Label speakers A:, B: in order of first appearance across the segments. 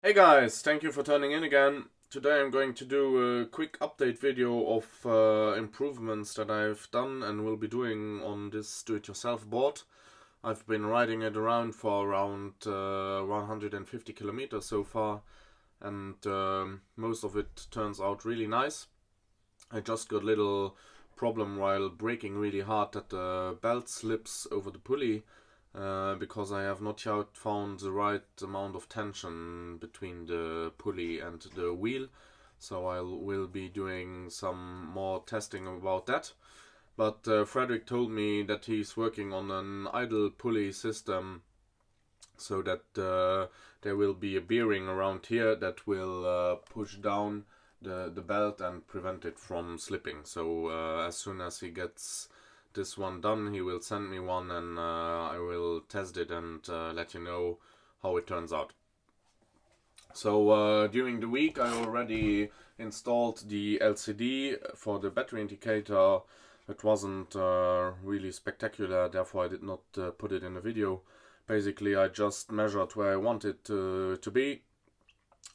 A: Hey guys, thank you for turning in again. Today I'm going to do a quick update video of improvements that I've done and will be doing on this do-it-yourself board. I've been riding it around for around 150 kilometers so far, and most of it turns out really nice. I just got a little problem while braking really hard that the belt slips over the pulley. Because I have not yet found the right amount of tension between the pulley and the wheel, so I will be doing some more testing about that. But Frederick told me that he's working on an idle pulley system, so that there will be a bearing around here that will push down the belt and prevent it from slipping. So as soon as he gets this one done, he will send me one, and I will test it and let you know how it turns out. So during the week I already installed the LCD for the battery indicator. It wasn't really spectacular, therefore I did not put it in the video. Basically I just measured where I want it to be.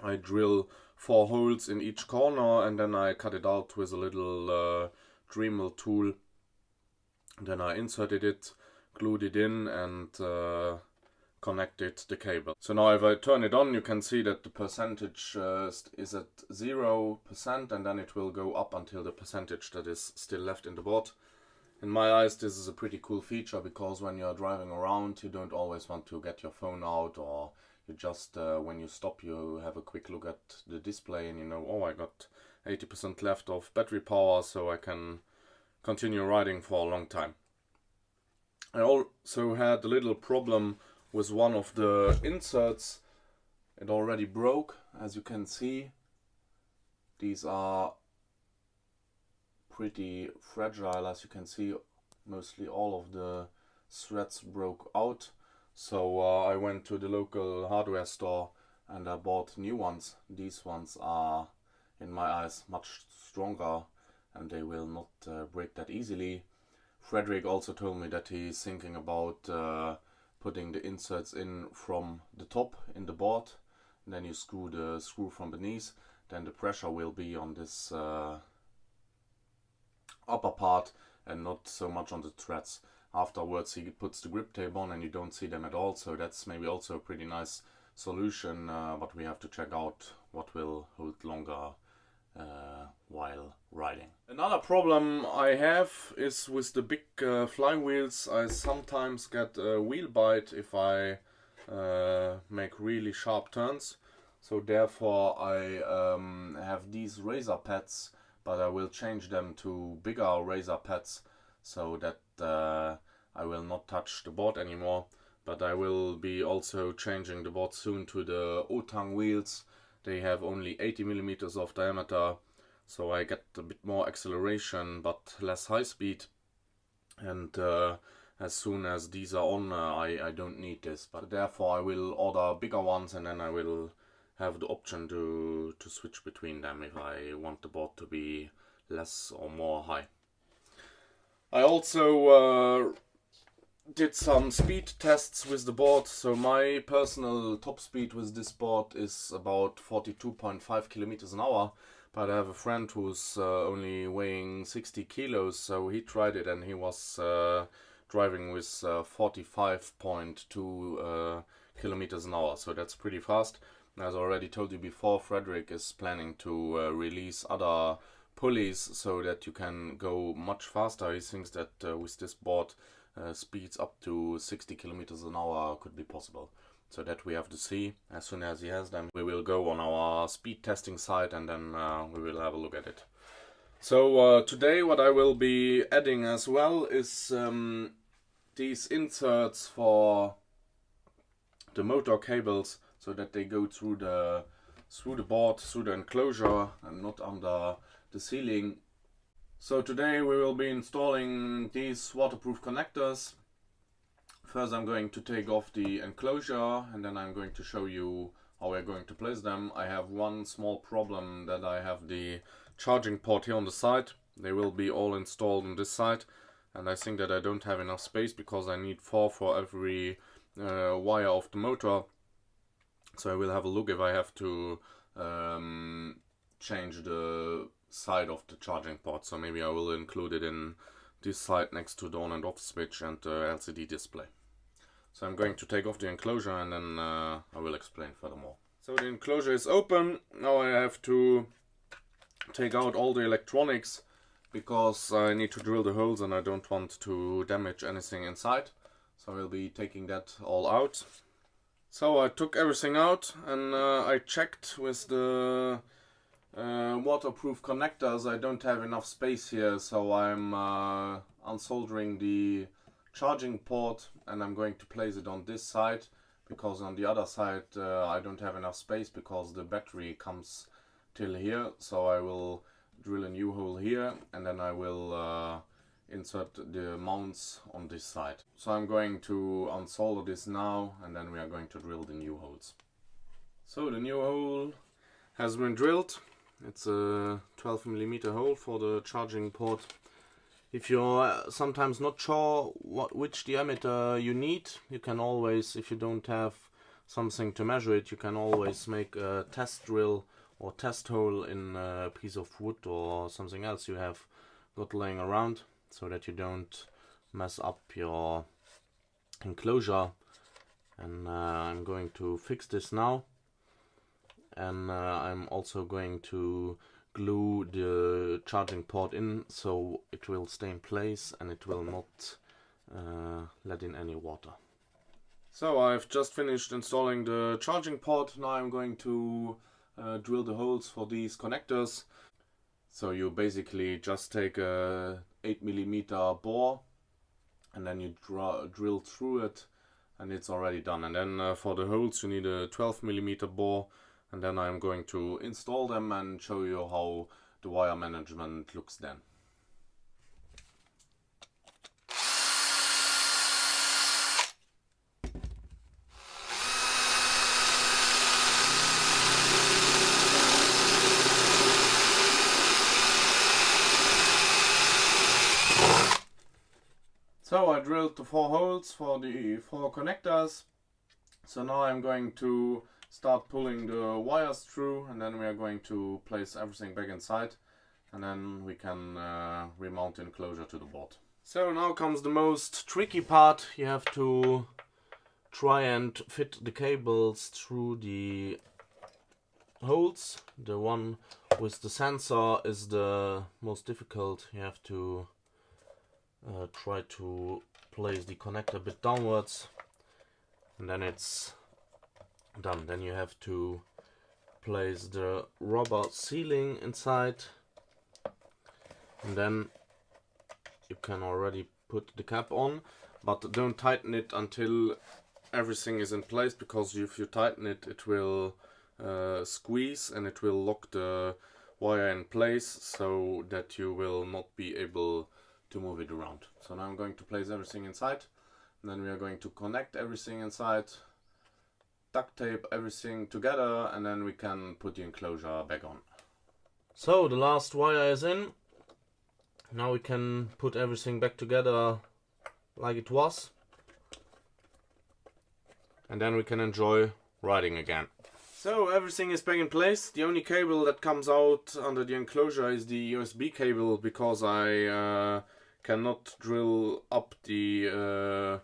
A: I drill 4 holes in each corner and then I cut it out with a little Dremel tool. Then I inserted it, glued it in, and connected the cable. So now if I turn it on, you can see that the percentage is at 0%, and then it will go up until the percentage that is still left in the board. In my eyes, this is a pretty cool feature, because when you're driving around, you don't always want to get your phone out, or you just, when you stop, you have a quick look at the display and you know, oh, I got 80% left of battery power, so I can continue riding for a long time. I also had a little problem with one of the inserts. It already broke, as you can see. These are pretty fragile, as you can see. Mostly all of the threads broke out. So I went to the local hardware store and I bought new ones. These ones are, in my eyes, much stronger, and they will not break that easily. Frederick also told me that he's thinking about putting the inserts in from the top in the board, and then you screw the screw from beneath. Then the pressure will be on this upper part and not so much on the threads. Afterwards he puts the grip tape on and you don't see them at all, so that's maybe also a pretty nice solution, but we have to check out what will hold longer while riding. Another problem I have is with the big flywheels. I sometimes get a wheel bite if I make really sharp turns, so therefore I have these razor pads, but I will change them to bigger razor pads so that I will not touch the board anymore. But I will be also changing the board soon to the Otang wheels. They have only 80 millimeters of diameter, so I get a bit more acceleration but less high speed. And as soon as these are on, I don't need this. But therefore I will order bigger ones, and then I will have the option to switch between them if I want the board to be less or more high. I also did some speed tests with the board. So my personal top speed with this board is about 42.5 kilometers an hour, but I have a friend who's only weighing 60 kilos, so he tried it and he was driving with 45.2 kilometers an hour, so that's pretty fast. As I already told you before, Frederick is planning to release other pulleys so that you can go much faster. He thinks that with this board speeds up to 60 kilometers an hour could be possible. So that we have to see. As soon as he has them, we will go on our speed testing site, and then we will have a look at it. So today what I will be adding as well is these inserts for the motor cables, so that they go through the board, through the enclosure, and not under the ceiling. So today we will be installing these waterproof connectors. First I'm going to take off the enclosure, and then I'm going to show you how we're going to place them. I have one small problem, that I have the charging port here on the side. They will be all installed on this side, and I think that I don't have enough space because I need 4 for every wire of the motor. So I will have a look if I have to change the side of the charging port. So maybe I will include it in this side next to the on and off switch and the LCD display. So I'm going to take off the enclosure and then I will explain furthermore. So the enclosure is open. Now I have to take out all the electronics because I need to drill the holes and I don't want to damage anything inside. So I'll be taking that all out. So I took everything out and I checked with the waterproof connectors. I don't have enough space here, so I'm unsoldering the charging port and I'm going to place it on this side, because on the other side I don't have enough space because the battery comes till here. So I will drill a new hole here and then I will insert the mounts on this side. So I'm going to unsolder this now and then we are going to drill the new holes. So the new hole has been drilled. It's a 12mm hole for the charging port. If you're sometimes not sure which diameter you need, you can always, if you don't have something to measure it, you can always make a test drill or test hole in a piece of wood or something else you have got laying around, so that you don't mess up your enclosure. And I'm going to fix this now. And I'm also going to glue the charging port in so it will stay in place and it will not let in any water. So I've just finished installing the charging port. Now I'm going to drill the holes for these connectors. So you basically just take a 8mm bore and then you drill through it and it's already done. And then for the holes you need a 12mm bore. And then I'm going to install them and show you how the wire management looks then. So I drilled the 4 holes for the 4 connectors. So now I'm going to start pulling the wires through and then we are going to place everything back inside and then we can remount the enclosure to the board. So now comes the most tricky part. You have to try and fit the cables through the holes. The one with the sensor is the most difficult. You have to try to place the connector a bit downwards and then it's done. Then you have to place the rubber sealing inside and then you can already put the cap on, but don't tighten it until everything is in place, because if you tighten it, it will squeeze and it will lock the wire in place so that you will not be able to move it around. So now I'm going to place everything inside and then we are going to connect everything inside, duct tape everything together and then we can put the enclosure back on. So the last wire is in. Now we can put everything back together like it was and then we can enjoy riding again. So everything is back in place. The only cable that comes out under the enclosure is the USB cable, because I cannot drill up the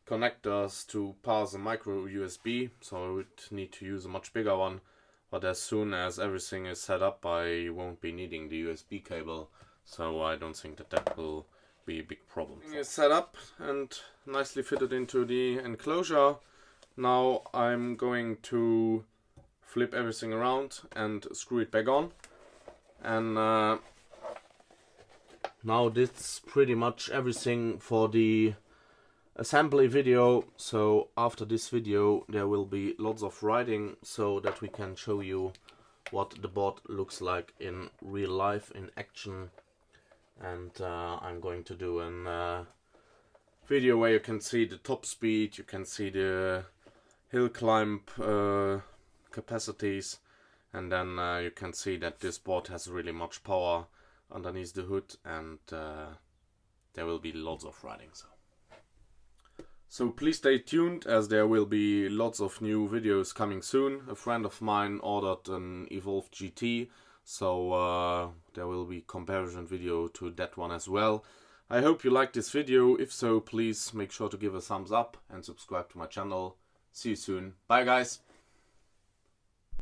A: connectors to pass a micro USB, so I would need to use a much bigger one. But as soon as everything is set up, I won't be needing the USB cable, so I don't think that that will be a big problem. It's set up and nicely fitted into the enclosure. Now I'm going to flip everything around and screw it back on. And now this is pretty much everything for the assembly video. So after this video there will be lots of riding so that we can show you what the board looks like in real life, in action. And I'm going to do a video where you can see the top speed, you can see the hill climb capacities, and then you can see that this board has really much power underneath the hood, and there will be lots of riding. So please stay tuned, as there will be lots of new videos coming soon. A friend of mine ordered an Evolved GT, so there will be comparison video to that one as well. I hope you liked this video. If so, please make sure to give a thumbs up and subscribe to my channel. See you soon. Bye guys!